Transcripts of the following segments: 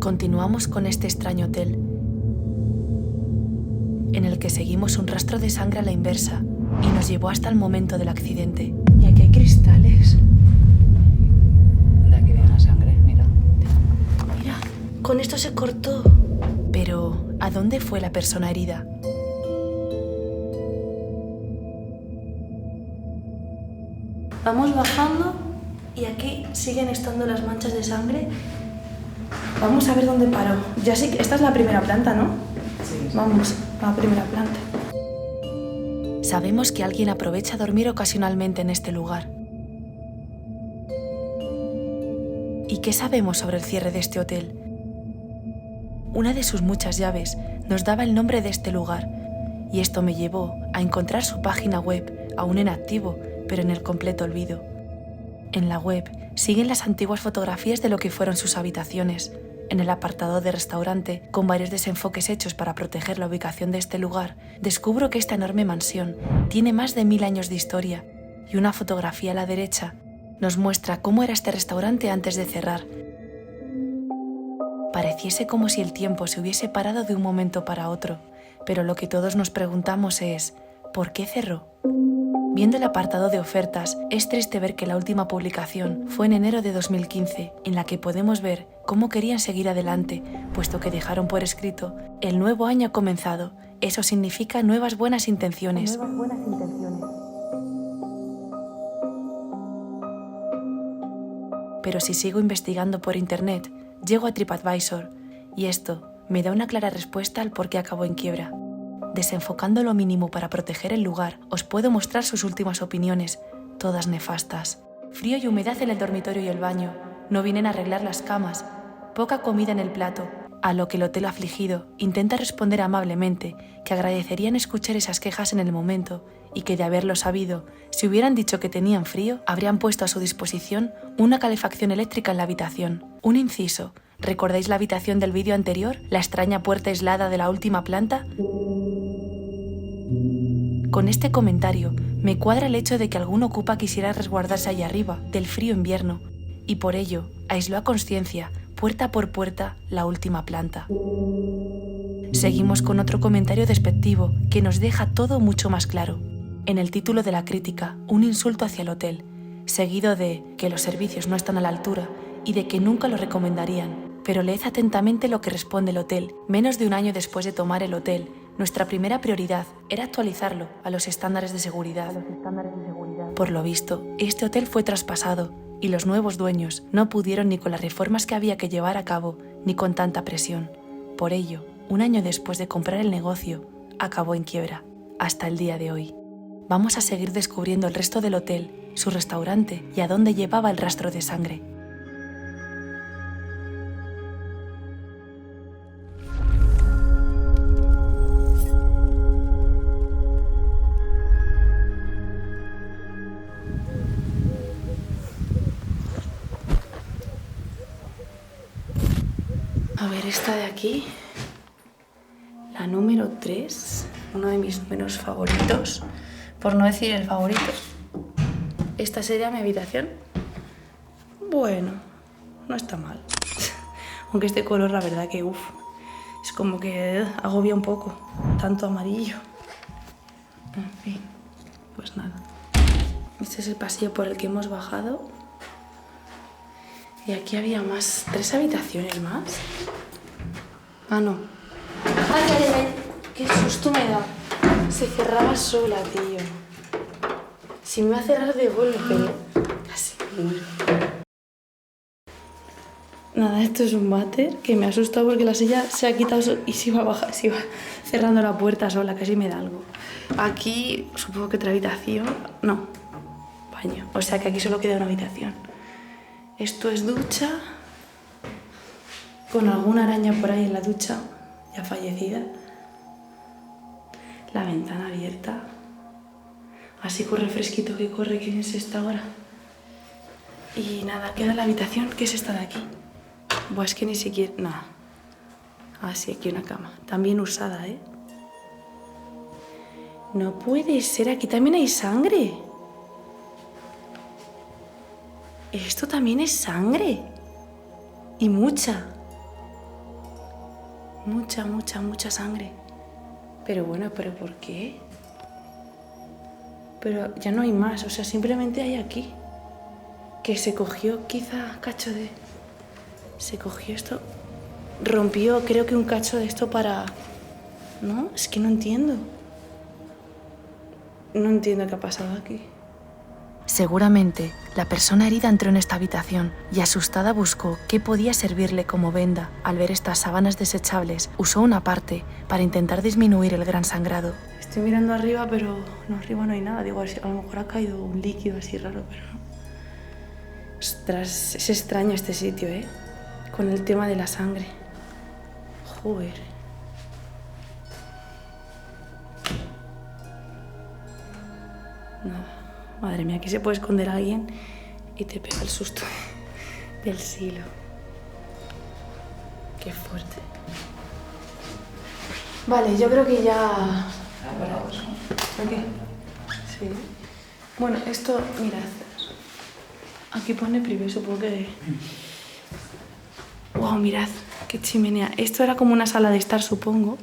Continuamos con este extraño hotel, en el que seguimos un rastro de sangre a la inversa y nos llevó hasta el momento del accidente. Y aquí hay cristales. De aquí viene la sangre, mira. Mira, con esto se cortó. Pero, ¿a dónde fue la persona herida? Vamos bajando y aquí siguen estando las manchas de sangre. Vamos a ver dónde paró. Ya sí que esta es la primera planta, ¿no? Sí. Vamos a la primera planta. Sabemos que alguien aprovecha a dormir ocasionalmente en este lugar. ¿Y qué sabemos sobre el cierre de este hotel? Una de sus muchas llaves nos daba el nombre de este lugar, y esto me llevó a encontrar su página web, aún en activo, pero en el completo olvido. En la web siguen las antiguas fotografías de lo que fueron sus habitaciones. En el apartado de restaurante, con varios desenfoques hechos para proteger la ubicación de este lugar, descubro que esta enorme mansión tiene más de 1000 años de historia, y una fotografía a la derecha nos muestra cómo era este restaurante antes de cerrar. Pareciese como si el tiempo se hubiese parado de un momento para otro, pero lo que todos nos preguntamos es, ¿por qué cerró? Viendo el apartado de ofertas, es triste ver que la última publicación fue en enero de 2015, en la que podemos ver cómo querían seguir adelante, puesto que dejaron por escrito, el nuevo año ha comenzado, eso significa nuevas buenas intenciones. Pero si sigo investigando por internet, llego a TripAdvisor, y esto me da una clara respuesta al por qué acabó en quiebra. Desenfocando lo mínimo para proteger el lugar, os puedo mostrar sus últimas opiniones, todas nefastas. Frío y humedad en el dormitorio y el baño, no vienen a arreglar las camas, poca comida en el plato, a lo que el hotel afligido intenta responder amablemente que agradecerían escuchar esas quejas en el momento y que de haberlo sabido, si hubieran dicho que tenían frío, habrían puesto a su disposición una calefacción eléctrica en la habitación. Un inciso, ¿recordáis la habitación del vídeo anterior? ¿La extraña puerta aislada de la última planta? Con este comentario me cuadra el hecho de que algún ocupa quisiera resguardarse allá arriba, del frío invierno, y por ello aisló a conciencia, puerta por puerta, la última planta. Seguimos con otro comentario despectivo que nos deja todo mucho más claro. En el título de la crítica, un insulto hacia el hotel, seguido de que los servicios no están a la altura y de que nunca lo recomendarían. Pero leed atentamente lo que responde el hotel. Menos de un año después de tomar el hotel, nuestra primera prioridad era actualizarlo a los estándares de seguridad. Por lo visto, este hotel fue traspasado y los nuevos dueños no pudieron ni con las reformas que había que llevar a cabo ni con tanta presión. Por ello, un año después de comprar el negocio, acabó en quiebra, hasta el día de hoy. Vamos a seguir descubriendo el resto del hotel, su restaurante y a dónde llevaba el rastro de sangre. A ver, esta de aquí, la número 3, uno de mis números favoritos, por no decir el favorito. Esta sería mi habitación. Bueno, no está mal. Aunque este color, la verdad que es como que agobia un poco, tanto amarillo. En fin, pues nada. Este es el pasillo por el que hemos bajado. Y aquí había más, 3 habitaciones más. Ah, no. ¡Ay, ay, ay! ¡Qué susto me da! Se cerraba sola, tío. Si me iba a cerrar de golpe, casi me muero. Nada, esto es un váter que me ha asustado porque la silla se ha quitado y se iba a bajar, se iba cerrando la puerta sola, casi me da algo. Aquí, supongo que otra habitación. No, baño. O sea que aquí solo queda una habitación. Esto es ducha, con alguna araña por ahí en la ducha, ya fallecida. La ventana abierta. Así corre fresquito que corre, ¿quién es esta hora? Y nada, queda la habitación, ¿qué es esta de aquí? Buah, es que ni siquiera... nada. Ah, sí, aquí una cama. También usada, ¿eh? No puede ser, aquí también hay sangre. Esto también es sangre. Y mucha. Mucha, mucha, mucha sangre. Pero bueno, ¿pero por qué? Pero ya no hay más, o sea, simplemente hay aquí. Que se cogió quizá cacho de... Se cogió esto... Rompió creo que un cacho de esto para... ¿No? Es que no entiendo. No entiendo qué ha pasado aquí. Seguramente, la persona herida entró en esta habitación y asustada buscó qué podía servirle como venda. Al ver estas sábanas desechables, usó una parte para intentar disminuir el gran sangrado. Estoy mirando arriba, pero no, arriba no hay nada. Digo, a lo mejor ha caído un líquido así raro, pero no. Ostras, es extraño este sitio, ¿eh? Con el tema de la sangre. Joder. Nada. Madre mía, aquí se puede esconder a alguien y te pega el susto del siglo. Qué fuerte. Vale, yo creo que ya... ¿Por qué? Sí. Bueno, esto, mirad. Aquí pone privé, supongo que... Wow, mirad, qué chimenea. Esto era como una sala de estar, supongo,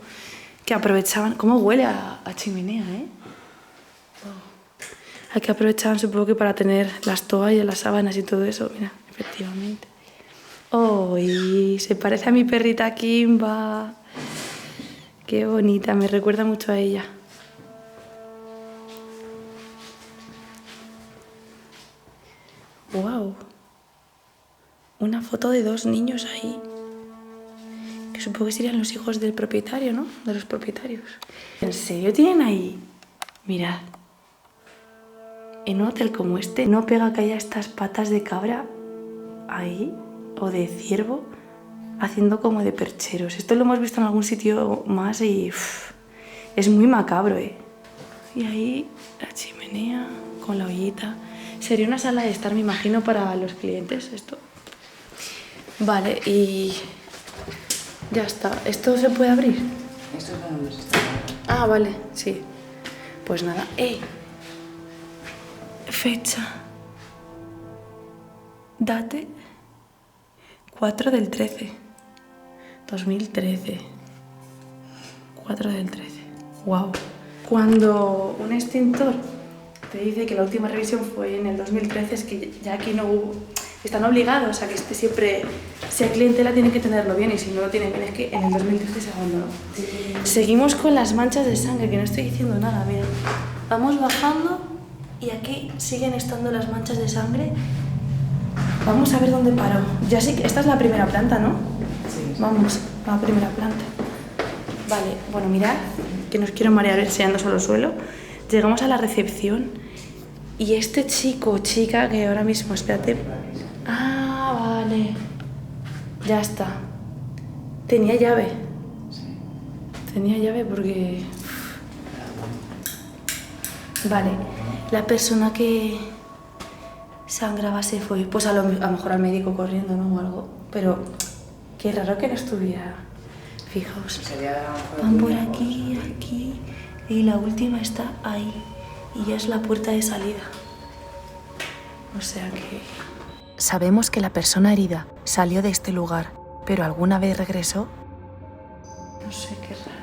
que aprovechaban... ¿Cómo huele a chimenea, eh? Wow. Aquí aprovechaban, supongo que para tener las toallas, las sábanas y todo eso. Mira, efectivamente. ¡Oh! Y se parece a mi perrita Kimba. Qué bonita, me recuerda mucho a ella. ¡Wow! Una foto de 2 niños ahí. Que supongo que serían los hijos del propietario, ¿no? De los propietarios. ¿En serio tienen ahí? Mirad. En un hotel como este no pega que haya estas patas de cabra ahí, o de ciervo, haciendo como de percheros. Esto lo hemos visto en algún sitio más y es muy macabro, ¿eh? Y ahí la chimenea con la ollita. Sería una sala de estar, me imagino, para los clientes esto. Vale, y ya está. ¿Esto se puede abrir? Esto es donde se está. Ah, vale, sí. Pues nada. Fecha. Date 4 del 13. 2013. 4 del 13. Wow. Cuando un extintor te dice que la última revisión fue en el 2013, es que ya aquí no hubo... Están obligados a que esté siempre... Si hay clientela tienen que tenerlo bien y si no lo tienen bien es que en el 2013 se abandonó. Seguimos con las manchas de sangre, que no estoy diciendo nada, miren. Vamos bajando y aquí siguen estando las manchas de sangre. Vamos a ver dónde paró. Ya sé que esta es la primera planta, ¿no? Sí. Vamos a la primera planta. Vale, bueno, mirad, que nos quiero marear enseñando solo suelo. Llegamos a la recepción y este chico o chica que ahora mismo, espérate. Ah, vale. Ya está. Tenía llave. Sí. Tenía llave porque... Vale, la persona que sangraba se fue. Pues a lo mejor al médico corriendo, ¿no? O algo. Pero qué raro que no estuviera. Fijaos. Sería Van por aquí, aquí. Y la última está ahí. Y ya es la puerta de salida. O sea que... Sabemos que la persona herida salió de este lugar, pero ¿alguna vez regresó? No sé, qué raro.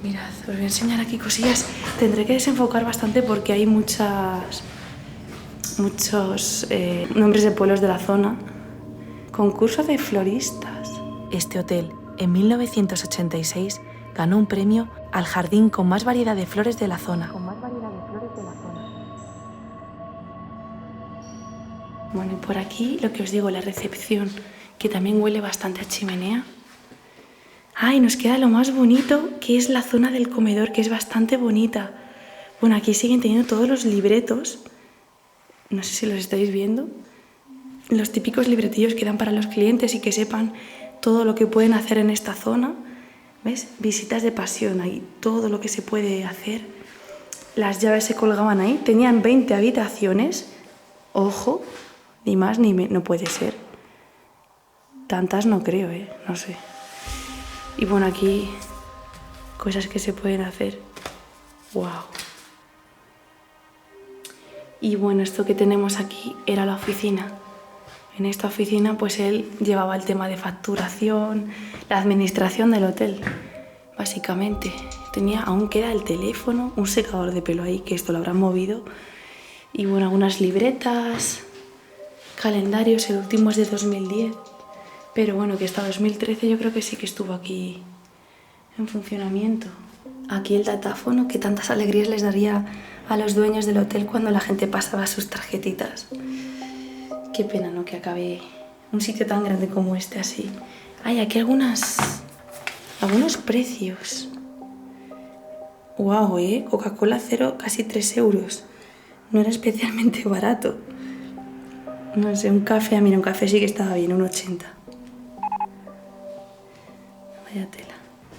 Mirad, os voy a enseñar aquí cosillas. Tendré que desenfocar bastante porque hay muchos nombres de pueblos de la zona. Concurso de floristas. Este hotel, en 1986, ganó un premio al jardín con más variedad de flores de la zona. Bueno, y por aquí lo que os digo, la recepción, que también huele bastante a chimenea. Ah, y nos queda lo más bonito, que es la zona del comedor, que es bastante bonita. Bueno, aquí siguen teniendo todos los libretos. No sé si los estáis viendo. Los típicos libretillos que dan para los clientes y que sepan todo lo que pueden hacer en esta zona. ¿Ves? Visitas de pasión, ahí todo lo que se puede hacer. Las llaves se colgaban ahí. Tenían 20 habitaciones. Ojo, ni más ni menos. No puede ser. Tantas no creo, no sé. Y bueno, aquí cosas que se pueden hacer. ¡Wow! Y bueno, esto que tenemos aquí era la oficina. En esta oficina pues él llevaba el tema de facturación, la administración del hotel, básicamente. Aún queda el teléfono, un secador de pelo ahí, que esto lo habrán movido, y bueno, algunas libretas, calendarios, el último es de 2010, pero bueno, que hasta 2013 yo creo que sí que estuvo aquí en funcionamiento. Aquí el datáfono, que tantas alegrías les daría a los dueños del hotel cuando la gente pasaba sus tarjetitas. Qué pena, ¿no?, que acabe un sitio tan grande como este así. Hay aquí algunos precios. Wow, Coca-Cola cero, casi 3 euros. No era especialmente barato. No sé, un café, mira, un café sí que estaba bien, 1,80. Vaya tela.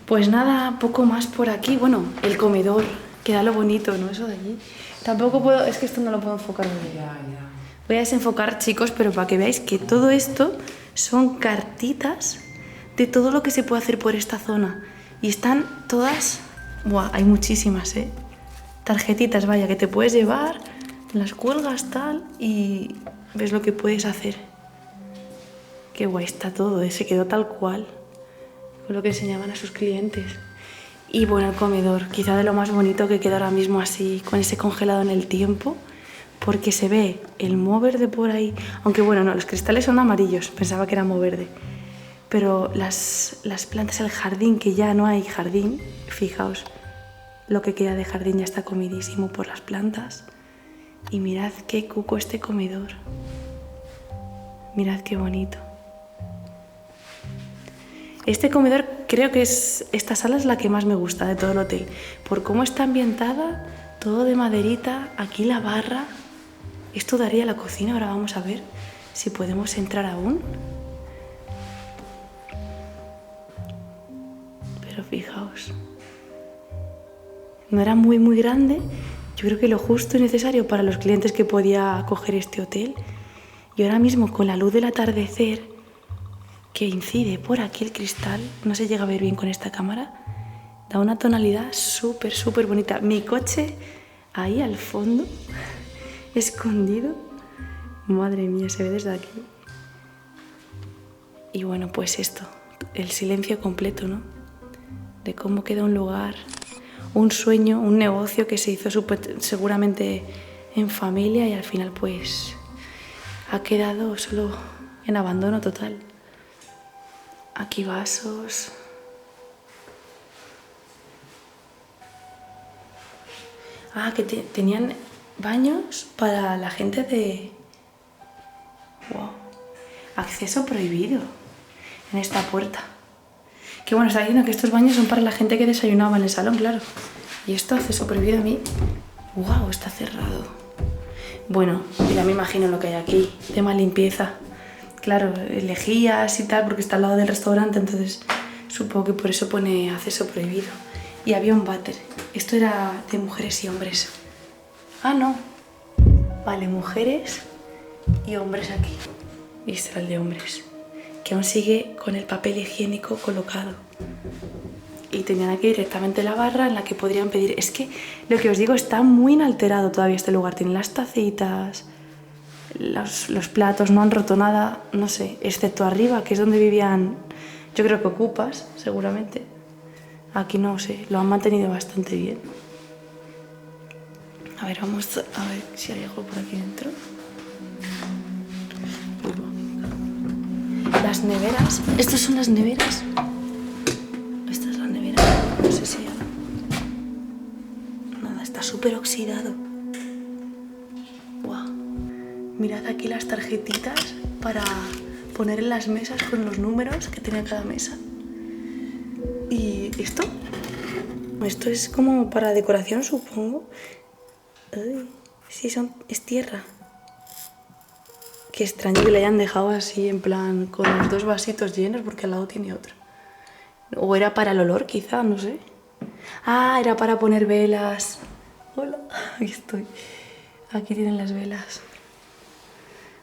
Pues nada, poco más por aquí. Bueno, el comedor, queda lo bonito, ¿no? Eso de allí. Tampoco puedo, es que esto no lo puedo enfocar muy bien. Voy a desenfocar, chicos, pero para que veáis que todo esto son cartitas de todo lo que se puede hacer por esta zona. Y están todas... Buah, hay muchísimas, tarjetitas, vaya, que te puedes llevar, las cuelgas tal y ves lo que puedes hacer. Qué guay está todo, se quedó tal cual con lo que enseñaban a sus clientes. Y bueno, el comedor, quizá de lo más bonito que queda ahora mismo así, con ese congelado en el tiempo, porque se ve el moho verde por ahí, aunque bueno, no, los cristales son amarillos, pensaba que era moho verde. Pero las plantas, el jardín, que ya no hay jardín, fijaos, lo que queda de jardín ya está comidísimo por las plantas. Y mirad qué cuco este comedor. Mirad qué bonito. Este comedor creo que esta sala es la que más me gusta de todo el hotel. Por cómo está ambientada, todo de maderita, aquí la barra. Esto daría a la cocina, ahora vamos a ver si podemos entrar aún. Pero fijaos, no era muy grande, yo creo que lo justo y necesario para los clientes que podía acoger este hotel. Y ahora mismo con la luz del atardecer que incide por aquí el cristal, no se llega a ver bien con esta cámara, da una tonalidad súper bonita. Mi coche ahí al fondo, escondido, madre mía, se ve desde aquí. Y bueno, pues esto, el silencio completo, ¿no?, de cómo queda un lugar, un sueño, un negocio que se hizo seguramente en familia y al final pues ha quedado solo en abandono total. Aquí vasos. Ah, que tenían baños para la gente de... Wow. Acceso prohibido en esta puerta. Que bueno, está diciendo que estos baños son para la gente que desayunaba en el salón, claro. Y esto, acceso prohibido a mí. Wow, está cerrado. Bueno, ya me imagino lo que hay aquí. Tema limpieza. Claro, lejías y tal, porque está al lado del restaurante, entonces supongo que por eso pone acceso prohibido. Y había un váter. Esto era de mujeres y hombres. Ah, no. Vale, mujeres y hombres aquí. Y este era el de hombres, que aún sigue con el papel higiénico colocado. Y tenían aquí directamente la barra en la que podrían pedir. Es que lo que os digo, está muy inalterado todavía este lugar. Tienen las tacitas, los platos, no han roto nada, no sé, excepto arriba, que es donde vivían, yo creo que ocupas, seguramente. Aquí no sé, lo han mantenido bastante bien. A ver, vamos a ver si hay algo por aquí dentro. Las neveras, ¿estas son las neveras? Esta es la nevera, no sé si hay algo. Nada, está súper oxidado. Wow. Mirad aquí las tarjetitas para poner en las mesas con los números que tiene cada mesa. ¿Y esto? Esto es como para decoración, supongo. Ay, sí, es tierra. Qué extraño que le hayan dejado así, en plan, con los dos vasitos llenos, porque al lado tiene otro. O era para el olor, quizá, no sé. Ah, era para poner velas. Hola, aquí estoy. Aquí tienen las velas.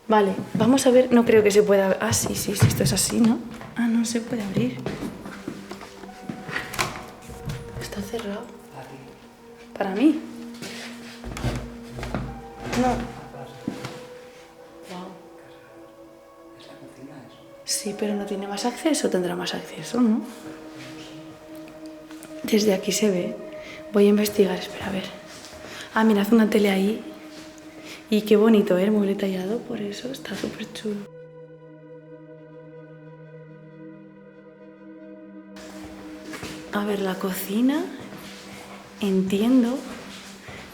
Vale, vamos a ver. No creo que se pueda... Ah, sí, esto es así, ¿no? Ah, no se puede abrir. Está cerrado. ¿Para mí? No. Wow. Sí, pero no tiene más acceso, tendrá más acceso, ¿no? Desde aquí se ve. Voy a investigar, espera, a ver. Ah, mira, hace una tele ahí. Y qué bonito, ¿eh? El mueble tallado, por eso está súper chulo. A ver, la cocina. Entiendo.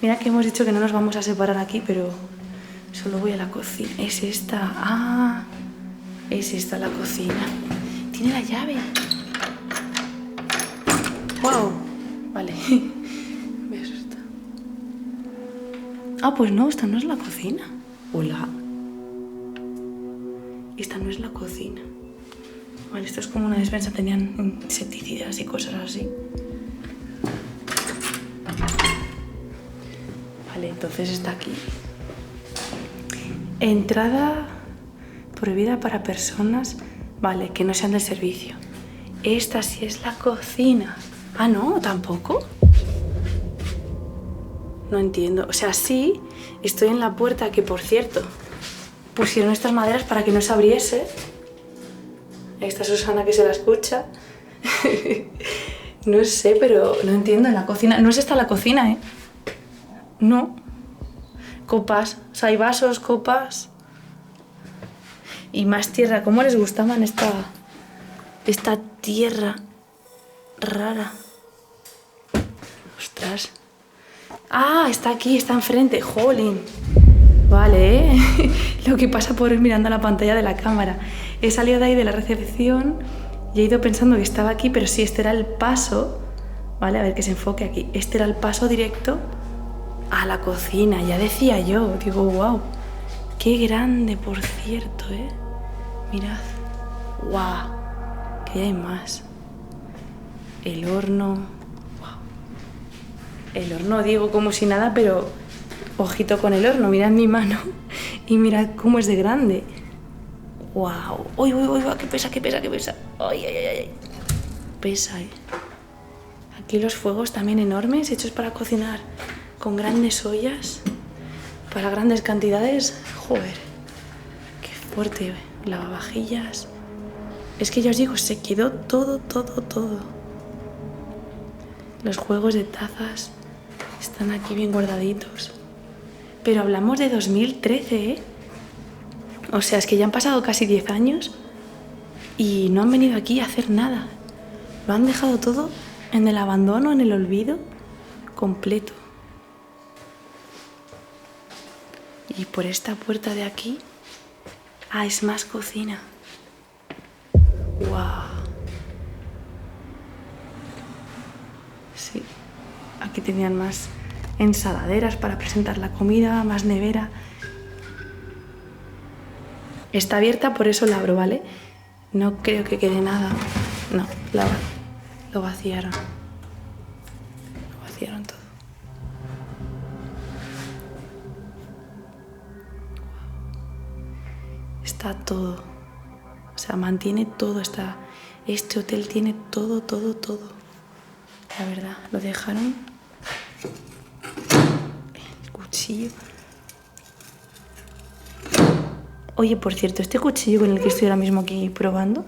Mira que hemos dicho que no nos vamos a separar aquí, pero solo voy a la cocina. Es esta. Ah, es esta la cocina. Tiene la llave. ¡Wow! Vale. Me asusta. Ah, pues no, esta no es la cocina. Hola. Esta no es la cocina. Vale, esto es como una despensa. Tenían insecticidas y cosas así. Vale, entonces está aquí. Entrada prohibida para personas, vale, que no sean del servicio. Esta sí es la cocina. Ah, no, tampoco. No entiendo. O sea, sí, estoy en la puerta, que por cierto, pusieron estas maderas para que no se abriese. Ahí está Susana que se la escucha. No sé, pero no entiendo en la cocina. No es esta la cocina, ¿eh? No. Copas. O sea, hay vasos, copas. Y más tierra. ¿Cómo les gustaban esta tierra rara? Ostras. Ah, está aquí, está enfrente. Jolín. Vale, ¿eh? Lo que pasa por ir mirando a la pantalla de la cámara. He salido de ahí de la recepción y he ido pensando que estaba aquí, pero sí, este era el paso. Vale, a ver que se enfoque aquí. Este era el paso directo a la cocina. Ya decía yo, digo, wow. Qué grande, por cierto, ¿eh? Mirad. Wow. Que hay más. El horno. Wow. El horno, digo como si nada, pero ojito con el horno. Mirad mi mano y mirad cómo es de grande. Wow. Uy, uy, uy, qué pesa, qué pesa, qué pesa. Ay, ay, ay, ay. Pesa, ¿eh? Aquí los fuegos también enormes, hechos para cocinar con grandes ollas, para grandes cantidades. Joder, qué fuerte. Lavavajillas. Es que ya os digo, se quedó todo, todo, todo. Los juegos de tazas están aquí bien guardaditos. Pero hablamos de 2013, ¿eh? O sea, es que ya han pasado casi 10 años y no han venido aquí a hacer nada. Lo han dejado todo en el abandono, en el olvido completo. Y por esta puerta de aquí, ah, es más cocina. ¡Wow! Sí, aquí tenían más ensaladeras para presentar la comida, más nevera. Está abierta, por eso la abro, ¿vale? No creo que quede nada. No, lo vaciaron. Lo vaciaron todo. Está todo. O sea, mantiene todo. Este hotel tiene todo, todo, todo. La verdad, lo dejaron. El cuchillo. Oye, por cierto, este cuchillo con el que estoy ahora mismo aquí probando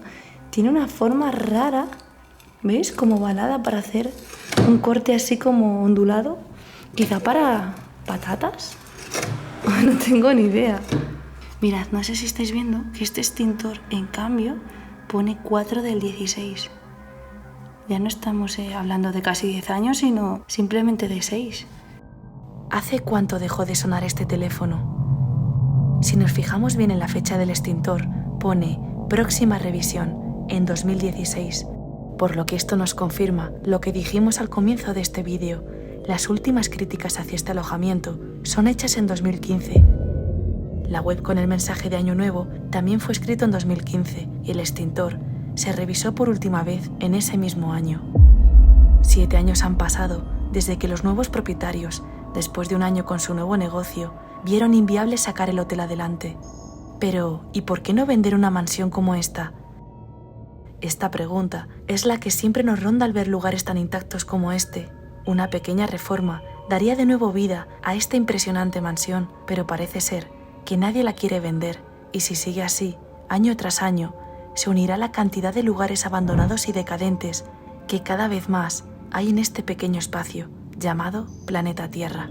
tiene una forma rara, ¿ves? Como ovalada para hacer un corte así como ondulado. Quizá para patatas. No tengo ni idea. Mirad, no sé si estáis viendo que este extintor, en cambio, pone 4 del 16. Ya no estamos hablando de casi 10 años, sino simplemente de 6. ¿Hace cuánto dejó de sonar este teléfono? Si nos fijamos bien en la fecha del extintor, pone próxima revisión en 2016, por lo que esto nos confirma lo que dijimos al comienzo de este vídeo. Las últimas críticas hacia este alojamiento son hechas en 2015. La web con el mensaje de Año Nuevo también fue escrito en 2015 y el extintor se revisó por última vez en ese mismo año. 7 años han pasado desde que los nuevos propietarios, después de un año con su nuevo negocio, vieron inviable sacar el hotel adelante. Pero, ¿y por qué no vender una mansión como esta? Esta pregunta es la que siempre nos ronda al ver lugares tan intactos como este. Una pequeña reforma daría de nuevo vida a esta impresionante mansión, pero parece ser que nadie la quiere vender, y si sigue así, año tras año, se unirá la cantidad de lugares abandonados y decadentes que cada vez más hay en este pequeño espacio llamado planeta Tierra.